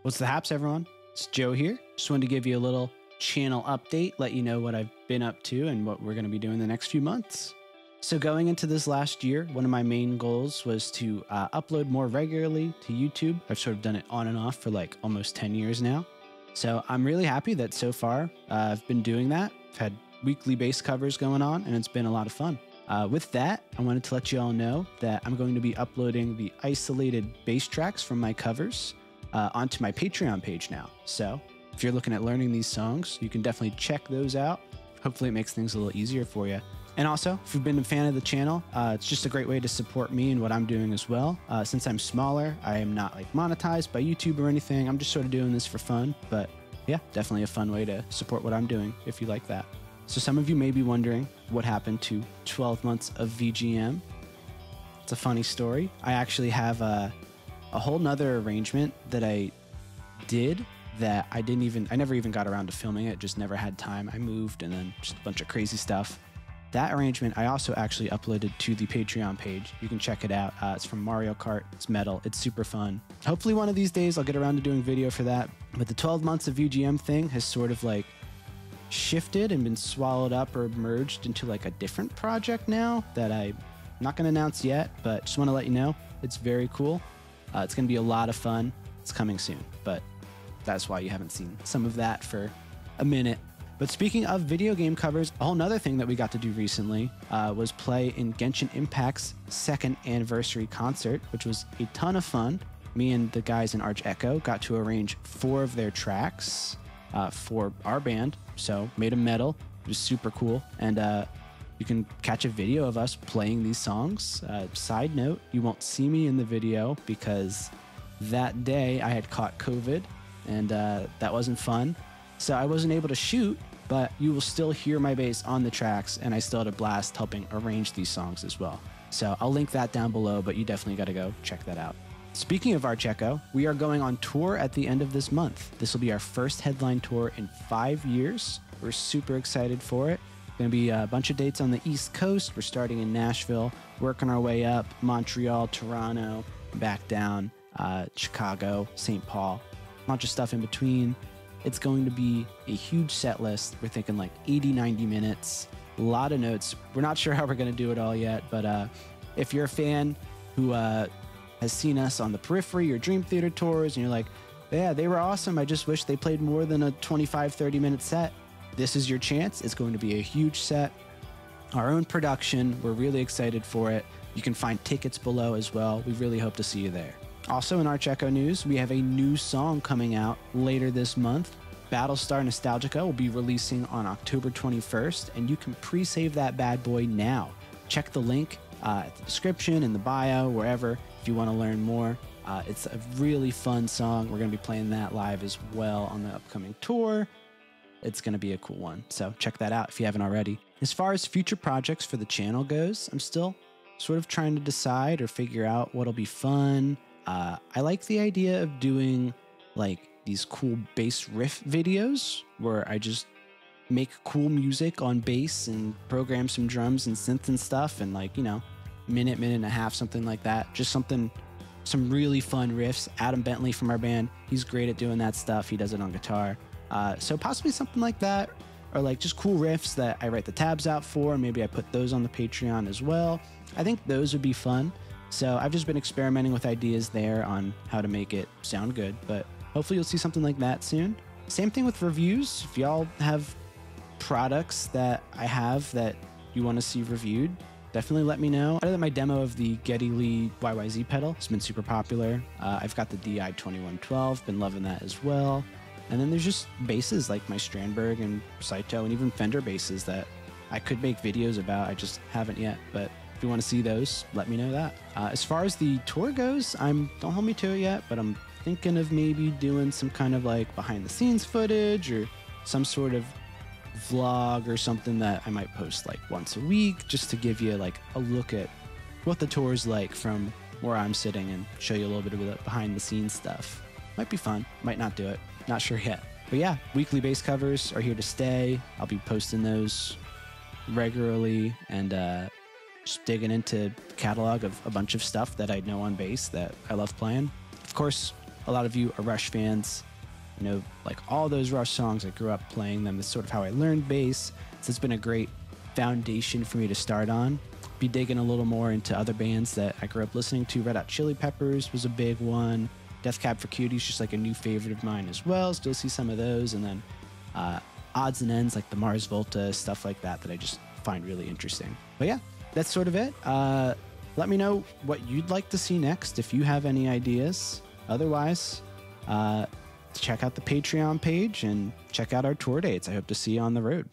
What's the haps, everyone? It's Joe here. Just wanted to give you a little channel update, let you know what I've been up to and what we're going to be doing the next few months. So going into this last year, one of my main goals was to upload more regularly to YouTube. I've sort of done it on and off for like almost 10 years now. So I'm really happy that so far I've been doing that. I've had weekly bass covers going on and it's been a lot of fun. With that, I wanted to let you all know that I'm going to be uploading the isolated bass tracks from my covers onto my Patreon page now. So if you're looking at learning these songs, you can definitely check those out. Hopefully it makes things a little easier for you. And also, if you've been a fan of the channel, it's just a great way to support me and what I'm doing as well. Since I'm smaller, I am not like monetized by YouTube or anything. I'm just sort of doing this for fun. But yeah, definitely a fun way to support what I'm doing if you like that. So some of you may be wondering what happened to 12 months of VGM. It's a funny story. I actually have a whole nother arrangement that I did that I never even got around to filming it, just never had time. I moved and then just a bunch of crazy stuff. That arrangement I also actually uploaded to the Patreon page. You can check it out. It's from Mario Kart. It's metal. It's super fun. Hopefully one of these days I'll get around to doing video for that. But the 12 months of VGM thing has sort of like shifted and been swallowed up or merged into like a different project now that I'm not going to announce yet, but just want to let you know it's very cool. It's going to be a lot of fun. It's coming soon, but that's why you haven't seen some of that for a minute. But speaking of video game covers, a whole nother thing that we got to do recently was play in Genshin Impact's 2nd anniversary concert, which was a ton of fun. Me and the guys in Arch Echo got to arrange 4 of their tracks for our band, so made them metal. It was super cool, and you can catch a video of us playing these songs. Side note, you won't see me in the video because that day I had caught COVID, and that wasn't fun. So I wasn't able to shoot, but you will still hear my bass on the tracks, and I still had a blast helping arrange these songs as well. So I'll link that down below, but you definitely got to go check that out. Speaking of Arch Echo, we are going on tour at the end of this month. This will be our first headline tour in 5 years. We're super excited for it. Going to be a bunch of dates on the East Coast. We're starting in Nashville, working our way up, Montreal, Toronto, back down, Chicago, St. Paul, a bunch of stuff in between. It's going to be a huge set list. We're thinking like 80, 90 minutes, a lot of notes. We're not sure how we're going to do it all yet, but if you're a fan who has seen us on the Periphery or Dream Theater tours and you're like, yeah, they were awesome, I just wish they played more than a 25, 30-minute set, this is your chance. It's going to be a huge set, our own production. We're really excited for it. You can find tickets below as well. We really hope to see you there. Also in Arch Echo news, we have a new song coming out later this month. Battlestar Nostalgica will be releasing on October 21st, and you can pre-save that bad boy now. Check the link at the description, in the bio, wherever, if you want to learn more. It's a really fun song. We're going to be playing that live as well on the upcoming tour. It's going to be a cool one, so check that out if you haven't already. As far as future projects for the channel goes, I'm still sort of trying to decide or figure out what'll be fun. I like the idea of doing like these cool bass riff videos where I just make cool music on bass and program some drums and synth and stuff, and like, you know, minute and a half, something like that. Just some really fun riffs. Adam Bentley from our band, he's great at doing that stuff. He does it on guitar. So possibly something like that, or like just cool riffs that I write the tabs out for, and maybe I put those on the Patreon as well. I think those would be fun. So I've just been experimenting with ideas there on how to make it sound good, but hopefully you'll see something like that soon. Same thing with reviews. If y'all have products that I have that you want to see reviewed, definitely let me know. Other than my demo of the Geddy Lee YYZ pedal, it's been super popular. I've got the DI 2112, been loving that as well. And then there's just basses like my Strandberg and Saito and even Fender basses that I could make videos about. I just haven't yet, but if you want to see those, let me know that. As far as the tour goes, don't hold me to it yet, but I'm thinking of maybe doing some kind of like behind the scenes footage or some sort of vlog or something that I might post like once a week, just to give you like a look at what the tour is like from where I'm sitting and show you a little bit of the behind the scenes stuff. Might be fun, might not do it, not sure yet. But yeah, weekly bass covers are here to stay. I'll be posting those regularly and just digging into the catalog of a bunch of stuff that I know on bass that I love playing. Of course, a lot of you are Rush fans. You know, like all those Rush songs, I grew up playing them. That's sort of how I learned bass. So it's been a great foundation for me to start on. Be digging a little more into other bands that I grew up listening to. Red Hot Chili Peppers was a big one. Death Cab for Cutie is just like a new favorite of mine as well. Still see some of those. And then odds and ends like the Mars Volta, stuff like that I just find really interesting. But yeah, that's sort of it. Let me know what you'd like to see next if you have any ideas. Otherwise, check out the Patreon page and check out our tour dates. I hope to see you on the road.